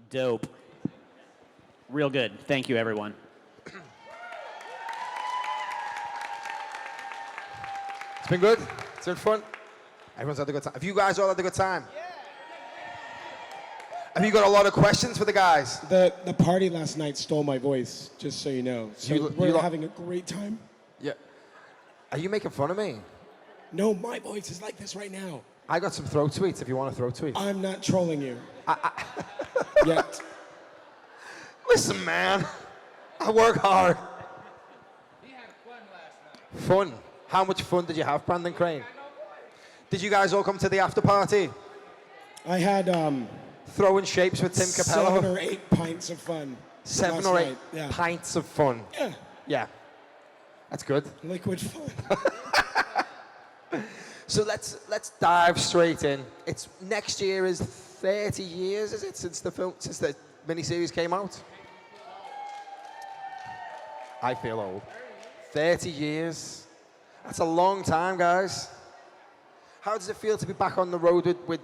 Dope. Real good. Thank you, everyone. It's been good. It's been fun. Everyone's had a good time. Have you guys all had a good time? Yeah. Have you got a lot of questions for the guys? The party last night stole my voice, just so you know. So we're having a great time. Yeah. Are you making fun of me? No, my voice is like this right now. I got some throat tweets if you want a throat tweet. I'm not trolling you. Yet. Listen, man. I work hard. He had fun last night. Fun? How much fun did you have, Brandon Crane? Did you guys all come to the after party? I had Throwing shapes with Tim Capello? 7 or 8 pints of fun. 7 or 8 yeah. pints of fun. Yeah. Yeah. That's good. Liquid fun. So let's dive straight in. It's next year is 30 years, is it, since the miniseries came out? I feel old. 30 years. That's a long time, guys. How does it feel to be back on the road with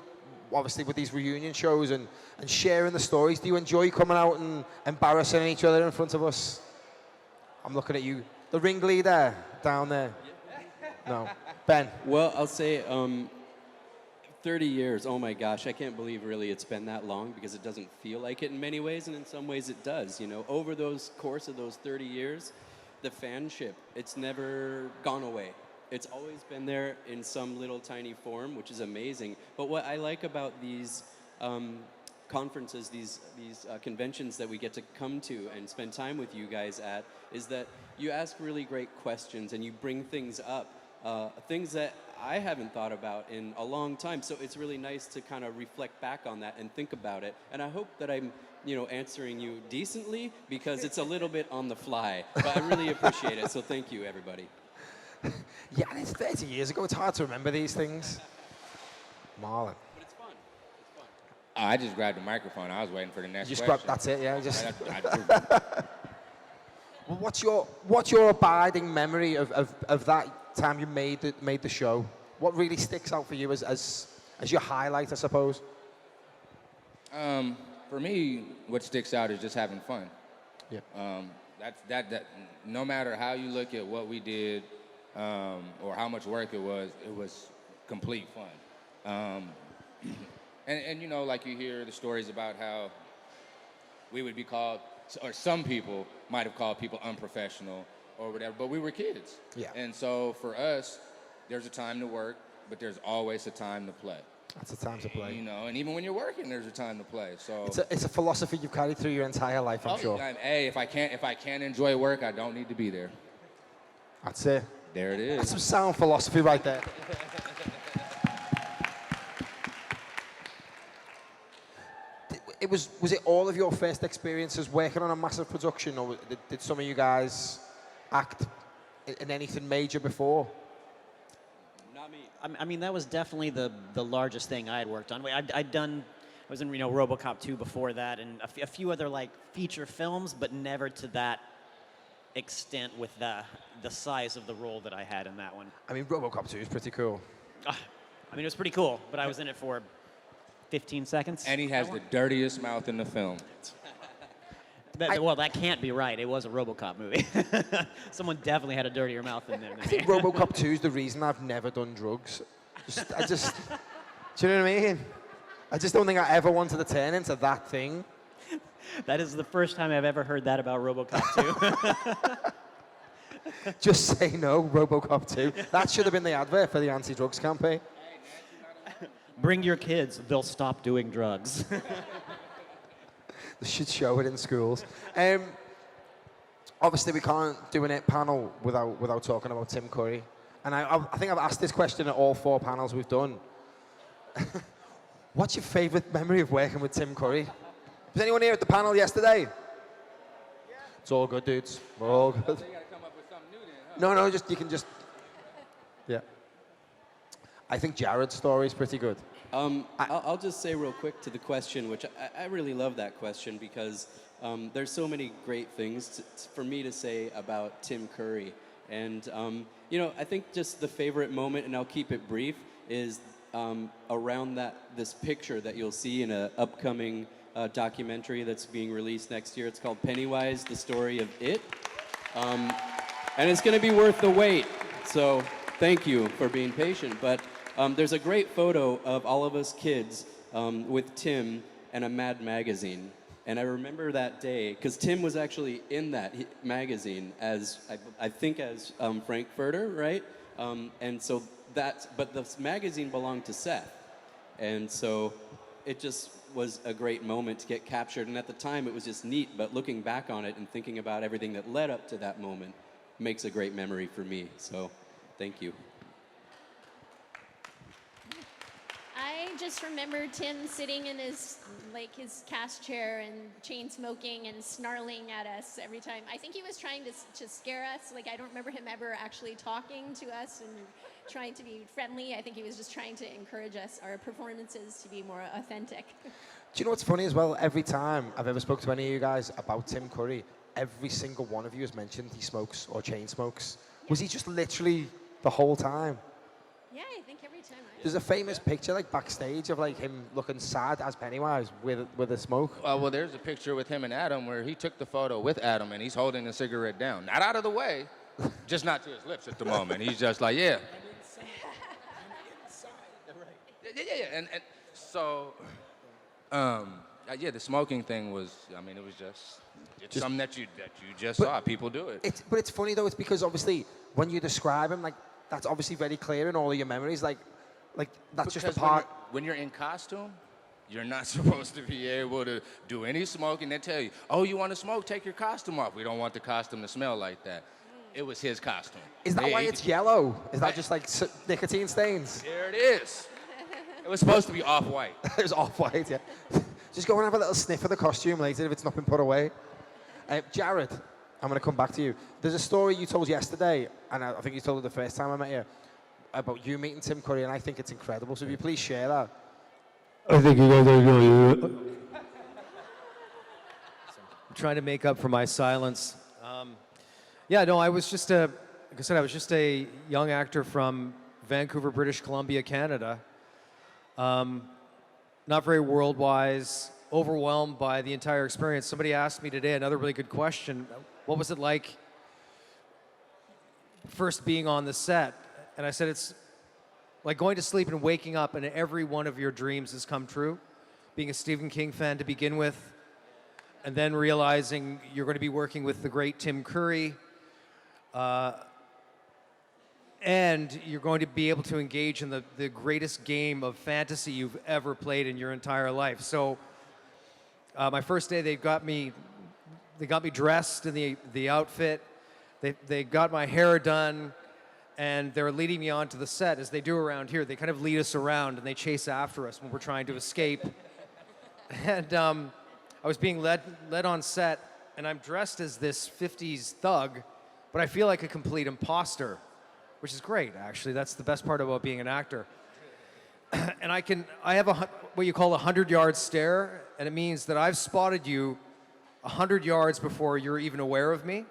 obviously with these reunion shows and sharing the stories? Do you enjoy coming out and embarrassing each other in front of us? I'm looking at you. The ringleader down there. No. Ben. Well, I'll say 30 years. Oh my gosh, I can't believe really it's been that long because it doesn't feel like it in many ways, and in some ways it does. You know, over those course of those 30 years, the fanship, it's never gone away. It's always been there in some little tiny form, which is amazing. But what I like about these conferences, these conventions that we get to come to and spend time with you guys at, is that you ask really great questions and you bring things up, things that I haven't thought about in a long time. So it's really nice to kind of reflect back on that and think about it. And I hope that I'm, answering you decently because it's a little bit on the fly. But I really appreciate it. So thank you, everybody. Yeah, and it's 30 years ago. It's hard to remember these things. Marlon. But it's fun. It's fun. I just grabbed the microphone. I was waiting for the next Just question. grab, that's it, yeah. Just. I Well, what's your abiding memory of that time you made the show? What really sticks out for you as your highlight, I suppose? For me, what sticks out is just having fun. Yeah. That no matter how you look at what we did or how much work it was complete fun. And like you hear the stories about how we would be called, or some people might have called people unprofessional or whatever, but we were kids. Yeah. And so for us, there's a time to work, but there's always a time to play. That's the time to play. And even when you're working, there's a time to play. So it's a philosophy you've carried through your entire life, I'm sure. Hey, if I can't enjoy work, I don't need to be there. That's it. There it is. That's some sound philosophy right there. Was it all of your first experiences working on a massive production, or did some of you guys act in anything major before? Not me. I mean, that was definitely the largest thing I had worked on. I was in RoboCop 2 before that, and a few other like feature films, but never to that extent with the size of the role that I had in that one. I mean, RoboCop 2 is pretty cool. I mean, it was pretty cool, but I was in it for 15 seconds. And he has the dirtiest mouth in the film. Well, that can't be right. It was a RoboCop movie. Someone definitely had a dirtier mouth than them. I think RoboCop 2 is the reason I've never done drugs. Do you know what I mean? I just don't think I ever wanted to turn into that thing. That is the first time I've ever heard that about RoboCop 2. Just say no, RoboCop 2. That should have been the advert for the anti-drugs campaign. Bring your kids, they'll stop doing drugs. They should show it in schools. Obviously, we can't do a panel without talking about Tim Curry. And I think I've asked this question at all 4 panels we've done. What's your favorite memory of working with Tim Curry? Was anyone here at the panel yesterday? Yeah. It's all good, dudes. We're all good. So you gotta come up with something new then, huh? No, you can just. Yeah. I think Jared's story is pretty good. I'll just say real quick to the question, which I really love that question because there's so many great things for me to say about Tim Curry. And, I think just the favorite moment, and I'll keep it brief, is around this picture that you'll see in an upcoming documentary that's being released next year. It's called Pennywise, the Story of It. And it's going to be worth the wait. So thank you for being patient. But there's a great photo of all of us kids with Tim and a Mad magazine. And I remember that day, because Tim was actually in that magazine as, I think as Frankfurter, right? And so but the magazine belonged to Seth. And so it just was a great moment to get captured. And at the time, it was just neat. But looking back on it and thinking about everything that led up to that moment makes a great memory for me. So thank you. I just remember Tim sitting in his cast chair and chain smoking and snarling at us every time. I think he was trying to scare us. Like, I don't remember him ever actually talking to us and trying to be friendly. I think he was just trying to encourage us, our performances, to be more authentic. Do you know what's funny as well? Every time I've ever spoke to any of you guys about Tim Curry, every single one of you has mentioned he smokes or chain smokes. Yeah. Was he just literally the whole time? Yeah, I think every time. There's a famous picture like backstage of like him looking sad as Pennywise with a smoke. Well, there's a picture with him and Adam where he took the photo with Adam and he's holding a cigarette down, not out of the way, just not to his lips at the moment. He's just like, yeah. Yeah. And so, the smoking thing was, I mean, it was just something that you just saw. People do it. But it's funny though. It's because obviously when you describe him, like that's obviously very clear in all of your memories. Like that's because just a part. When you're in costume, you're not supposed to be able to do any smoking. They tell you, oh, you want to smoke? Take your costume off. We don't want the costume to smell like that. It was his costume. Is that why it's yellow? Is that just like nicotine stains? There it is. It was supposed to be off-white. It was off-white, yeah. Just go and have a little sniff of the costume later if it's not been put away. Jared, I'm going to come back to you. There's a story you told yesterday, and I think you told it the first time I met you, about you meeting Tim Curry, and I think it's incredible. So if you please share that. I think you guys are going to... I'm trying to make up for my silence. I was just I was just a young actor from Vancouver, British Columbia, Canada. Not very world-wise, overwhelmed by the entire experience. Somebody asked me today another really good question. What was it like first being on the set? And I said, it's like going to sleep and waking up and every one of your dreams has come true. Being a Stephen King fan to begin with, and then realizing you're going to be working with the great Tim Curry, and you're going to be able to engage in the greatest game of fantasy you've ever played in your entire life. So my first day, they got me dressed in the outfit. They got my hair done, and they're leading me onto the set, as they do around here. They kind of lead us around, and they chase after us when we're trying to escape. And I was being led on set, and I'm dressed as this 50s thug, but I feel like a complete imposter, which is great, actually. That's the best part about being an actor. And I have what you call a 100-yard stare, and it means that I've spotted you 100 yards before you're even aware of me.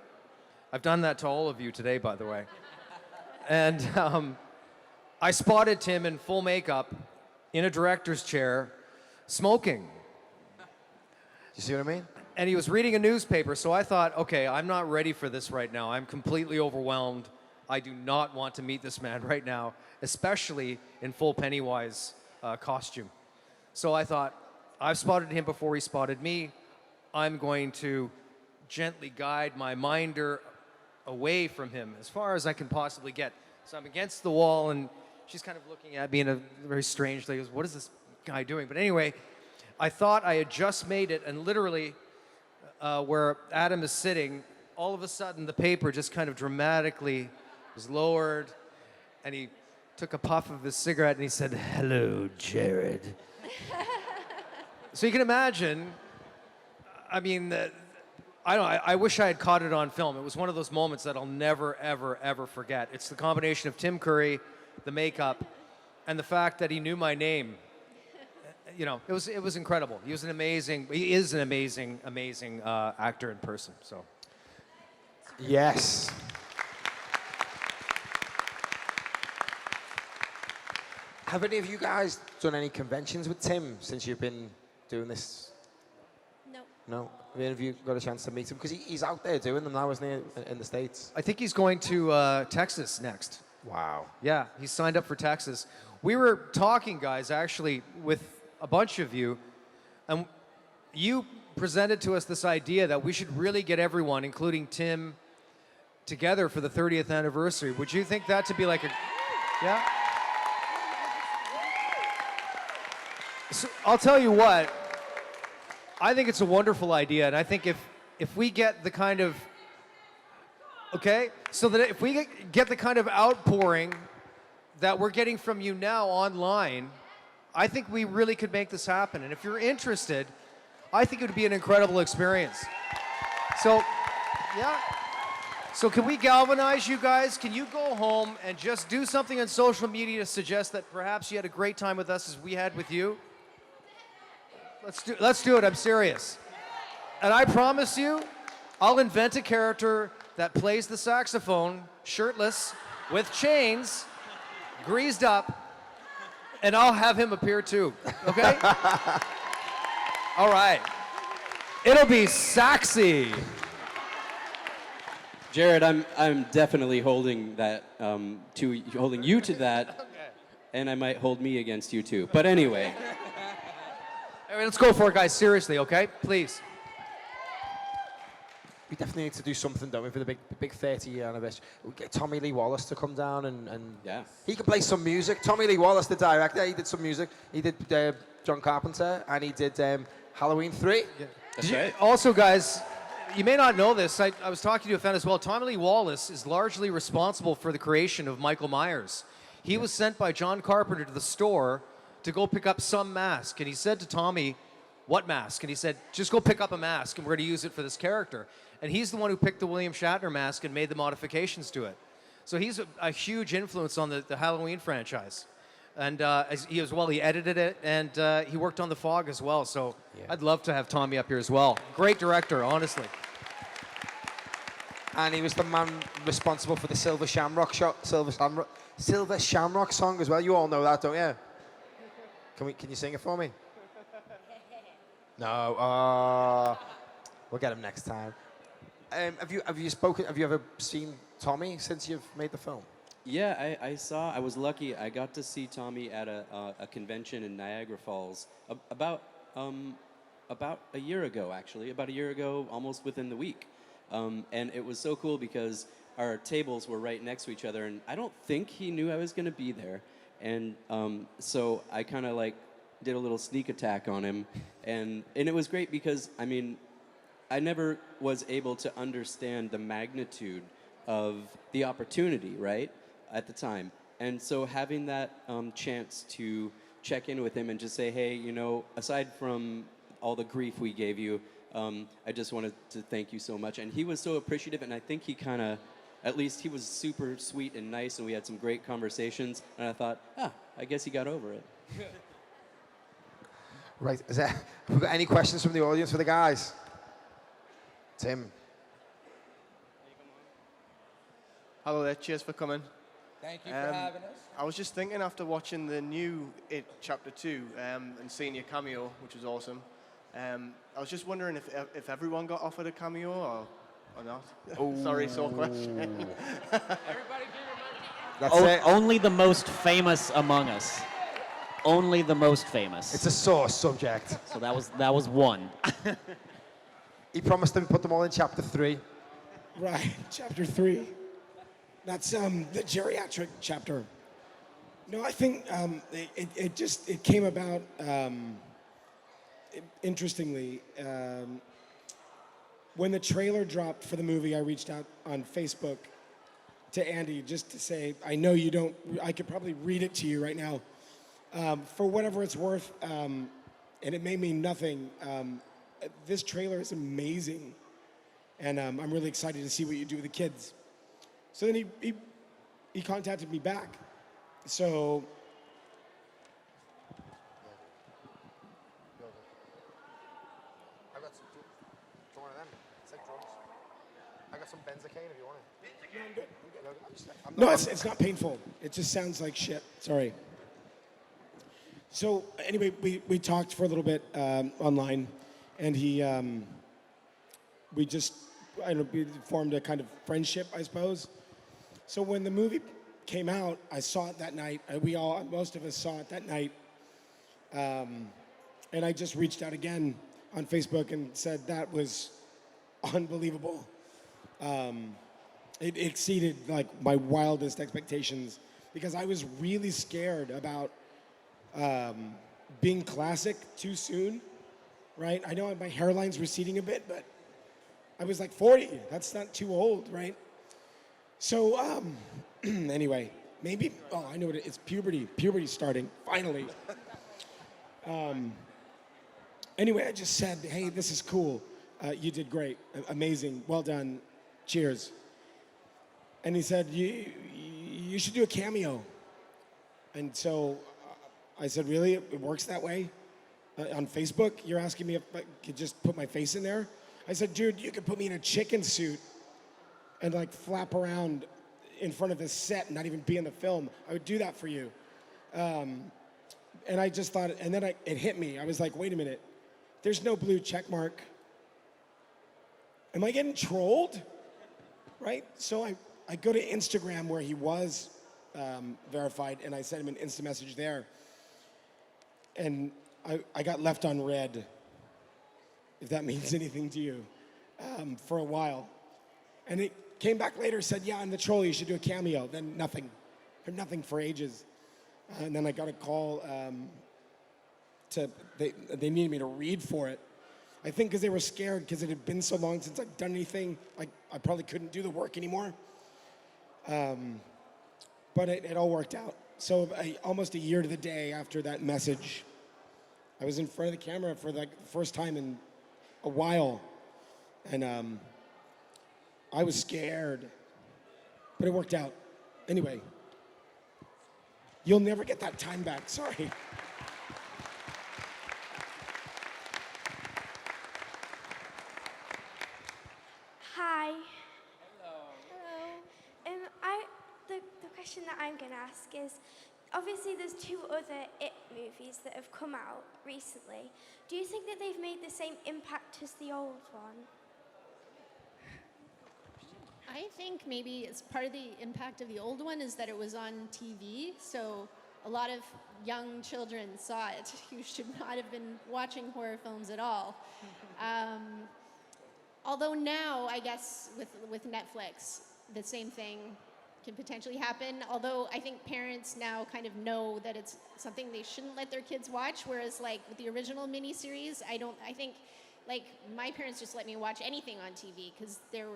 I've done that to all of you today, by the way. And I spotted Tim in full makeup, in a director's chair, smoking. You see what I mean? And he was reading a newspaper, so I thought, okay, I'm not ready for this right now. I'm completely overwhelmed. I do not want to meet this man right now, especially in full Pennywise costume. So I thought, I've spotted him before he spotted me. I'm going to gently guide my minder away from him as far as I can possibly get. So I'm against the wall, and she's kind of looking at me in a very strange way. Goes, what is this guy doing? But anyway, I thought I had just made it, and literally where Adam is sitting, all of a sudden the paper just kind of dramatically was lowered, and he took a puff of his cigarette and he said, "Hello, Jared." So you can imagine, I mean, I wish I had caught it on film. It was one of those moments that I'll never, ever, ever forget. It's the combination of Tim Curry, the makeup, and the fact that he knew my name. You know, it was incredible. He is an amazing actor in person. So. Yes. Have any of you guys done any conventions with Tim since you've been doing this No. Have any of you got a chance to meet him? Because he's out there doing them now, isn't he, in the States? I think he's going to Texas next. Wow. Yeah, he's signed up for Texas. We were talking, guys, actually, with a bunch of you, and you presented to us this idea that we should really get everyone, including Tim, together for the 30th anniversary. Would you think that to be like a... Yeah? So I'll tell you what, I think it's a wonderful idea, and I think if we get the kind of... Okay? So that if we get the kind of outpouring that we're getting from you now online, I think we really could make this happen. And if you're interested, I think it would be an incredible experience. So, yeah. So can we galvanize you guys? Can you go home and just do something on social media to suggest that perhaps you had a great time with us as we had with you? Let's do it. I'm serious. And I promise you, I'll invent a character that plays the saxophone shirtless with chains, greased up, and I'll have him appear too. Okay? All right. It'll be sexy. Jared, I'm definitely holding that holding you to that, and I might hold me against you too. But anyway. All right, let's go for it, guys. Seriously, okay? Please. We definitely need to do something, don't we, for the big 30-year anniversary. We get Tommy Lee Wallace to come down and yeah. He can play some music. Tommy Lee Wallace, the director, he did some music. He did John Carpenter, and he did Halloween 3. Yeah. That's right. Also, guys, you may not know this. I was talking to a fan as well. Tommy Lee Wallace is largely responsible for the creation of Michael Myers. He was sent by John Carpenter to the store to go pick up some mask, and he said to Tommy, "What mask?" And he said, "Just go pick up a mask, and we're going to use it for this character." And he's the one who picked the William Shatner mask and made the modifications to it. So he's a huge influence on the Halloween franchise. And he edited it, and he worked on The Fog as well. So yeah. I'd love to have Tommy up here as well. Great director, honestly. And he was the man responsible for the Silver Shamrock song as well. You all know that, don't you? Can you sing it for me? No. We'll get him next time. Have you ever seen Tommy since you've made the film? Yeah, I was lucky. I got to see Tommy at a convention in Niagara Falls about a year ago, actually. About a year ago, almost within the week. And it was so cool because our tables were right next to each other, and I don't think he knew I was going to be there. And so I kind of like did a little sneak attack on him, and it was great because, I mean, I never was able to understand the magnitude of the opportunity, right, at the time. And so having that chance to check in with him and just say, hey, you know, aside from all the grief we gave you, I just wanted to thank you so much. And he was so appreciative, and I think he kind of, at least he was super sweet and nice, and we had some great conversations. And I thought, I guess he got over it. Right. Have we got any questions from the audience for the guys? Tim. Hello there, cheers for coming. Thank you for having us. I was just thinking after watching the new It Chapter 2 and seeing your cameo, which was awesome, I was just wondering if everyone got offered a cameo or not. Sorry, sore question. That's it. Only the most famous among us. Only the most famous. It's a sore subject. So that was one. He promised to put them all in chapter 3. Right, chapter 3. That's the geriatric chapter. No, I think it came about interestingly. When the trailer dropped for the movie, I reached out on Facebook to Andy just to say, I know you don't, I could probably read it to you right now. For whatever it's worth, and it may mean nothing, this trailer is amazing. And I'm really excited to see what you do with the kids. So then he contacted me back. So I got some one of them. It's like drugs. I got some benzocaine if you want it. no, I'm good. I'm No, it's not painful. It just sounds like shit. Sorry. So anyway, we talked for a little bit online, and he we just we formed a kind of friendship, I suppose. So when the movie came out, I saw it that night. Most of us saw it that night. And I just reached out again on Facebook and said that was unbelievable. It exceeded like my wildest expectations because I was really scared about being classic too soon, right? I know my hairline's receding a bit, but I was like 40. That's not too old, right? So anyway, maybe, I know it's puberty. Puberty's starting, finally. Anyway, I just said, hey, this is cool. You did great, amazing, well done, cheers. And he said, you should do a cameo. And so I said, really, it works that way? On Facebook, you're asking me if I could just put my face in there? I said, dude, you could put me in a chicken suit and like flap around in front of this set and not even be in the film. I would do that for you. And I just thought, and then it hit me. I was like, wait a minute. There's no blue check mark. Am I getting trolled? Right? So I go to Instagram where he was verified, and I sent him an Insta message there. And I got left on red, if that means anything to you, for a while. And it came back later, said, yeah, I'm the troll, you should do a cameo. Then nothing. Heard nothing for ages. And then I got a call they needed me to read for it. I think because they were scared because it had been so long since I'd done anything, I probably couldn't do the work anymore. But it all worked out. So almost a year to the day after that message, I was in front of the camera for like the first time in a while. And I was scared, but it worked out. Anyway, you'll never get that time back, sorry. Hi. Hello. The question that I'm going to ask is, obviously there's two other It movies that have come out recently. Do you think that they've made the same impact as the old one? I think maybe it's part of the impact of the old one is that it was on TV, so a lot of young children saw it who should not have been watching horror films at all. Although now, I guess, with Netflix, the same thing can potentially happen. Although I think parents now kind of know that it's something they shouldn't let their kids watch, whereas like with the original miniseries, I think like my parents just let me watch anything on TV because there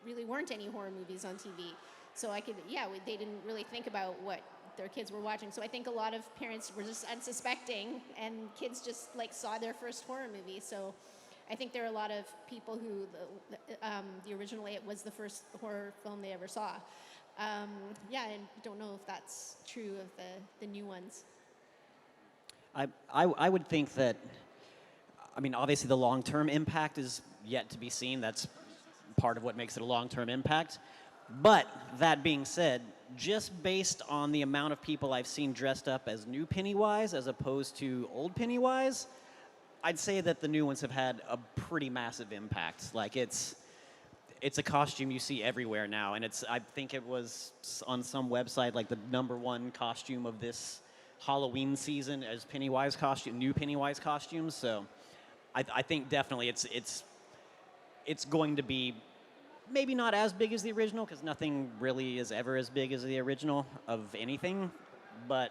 really weren't any horror movies on TV. So they didn't really think about what their kids were watching. So I think a lot of parents were just unsuspecting and kids just like saw their first horror movie. So I think there are a lot of people who the original It was the first horror film they ever saw. I don't know if that's true of the new ones. I would think that, I mean, obviously the long-term impact is yet to be seen. That's part of what makes it a long-term impact. But that being said, just based on the amount of people I've seen dressed up as new Pennywise as opposed to old Pennywise, I'd say that the new ones have had a pretty massive impact. Like it's a costume you see everywhere now, and I think it was on some website like the #1 costume of this Halloween season as Pennywise costume, new Pennywise costumes. So I think definitely it's going to be maybe not as big as the original because nothing really is ever as big as the original of anything, but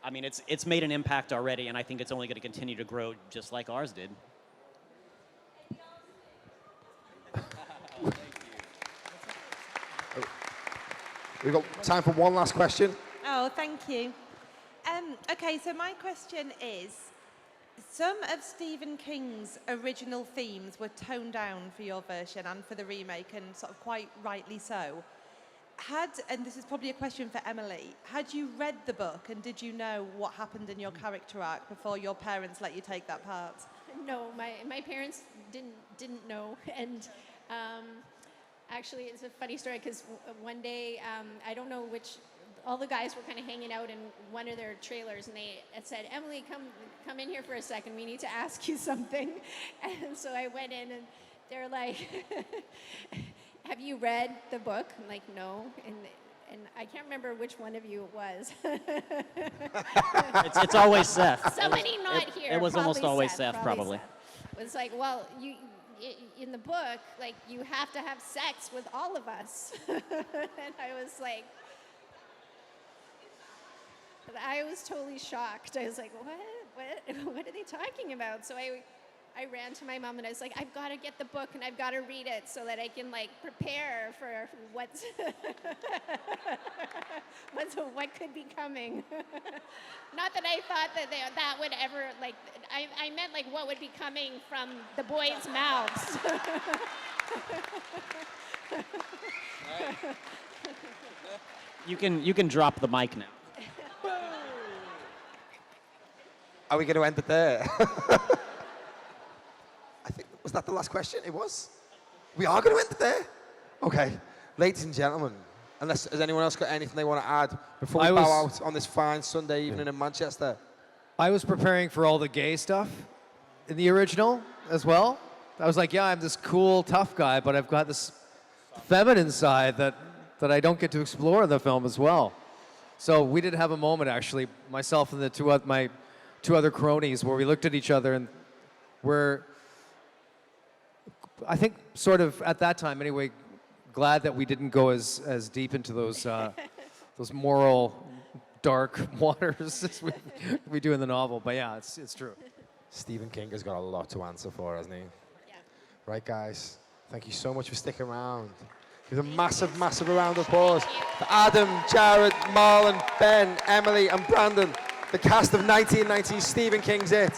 I mean, it's made an impact already, and I think it's only going to continue to grow just like ours did. We've got time for one last question. Oh, thank you. Okay, so my question is, some of Stephen King's original themes were toned down for your version and for the remake, and sort of quite rightly so. And this is probably a question for Emily, had you read the book and did you know what happened in your character arc before your parents let you take that part? No, my parents didn't know, and actually it's a funny story because one day I don't know all the guys were kind of hanging out in one of their trailers, and they said, Emily, come in here for a second, we need to ask you something. And so I went in, and they're like, have you read the book? I'm like, no. And I can't remember which one of you it was. It's always Seth. Somebody not here. It was almost probably always Seth, probably. Seth. It was like, well, in the book, like, you have to have sex with all of us. And I was like, I was totally shocked. I was like, what are they talking about? So I ran to my mom and I was like, I've got to get the book and I've got to read it so that I can like prepare for what could be coming. Not that I thought that would ever, like, I meant like what would be coming from the boys' mouths. You can drop the mic now. Are we going to end it there? I think, was that the last question? It was? We are going to end it there? Okay. Ladies and gentlemen, unless has anyone else got anything they want to add before we bow out on this fine Sunday evening in Manchester? I was preparing for all the gay stuff in the original as well. I was like, yeah, I'm this cool, tough guy, but I've got this feminine side that I don't get to explore in the film as well. So we did have a moment, actually, myself and my two other cronies, where we looked at each other and we're, I think, sort of at that time anyway, glad that we didn't go as deep into those those moral dark waters as we do in the novel. But yeah, it's true. Stephen King has got a lot to answer for, hasn't he? Yeah. Right, guys. Thank you so much for sticking around. Give a massive, massive round of applause to Adam, Jared, Marlon, Ben, Emily, and Brandon, the cast of 1990's Stephen King's It.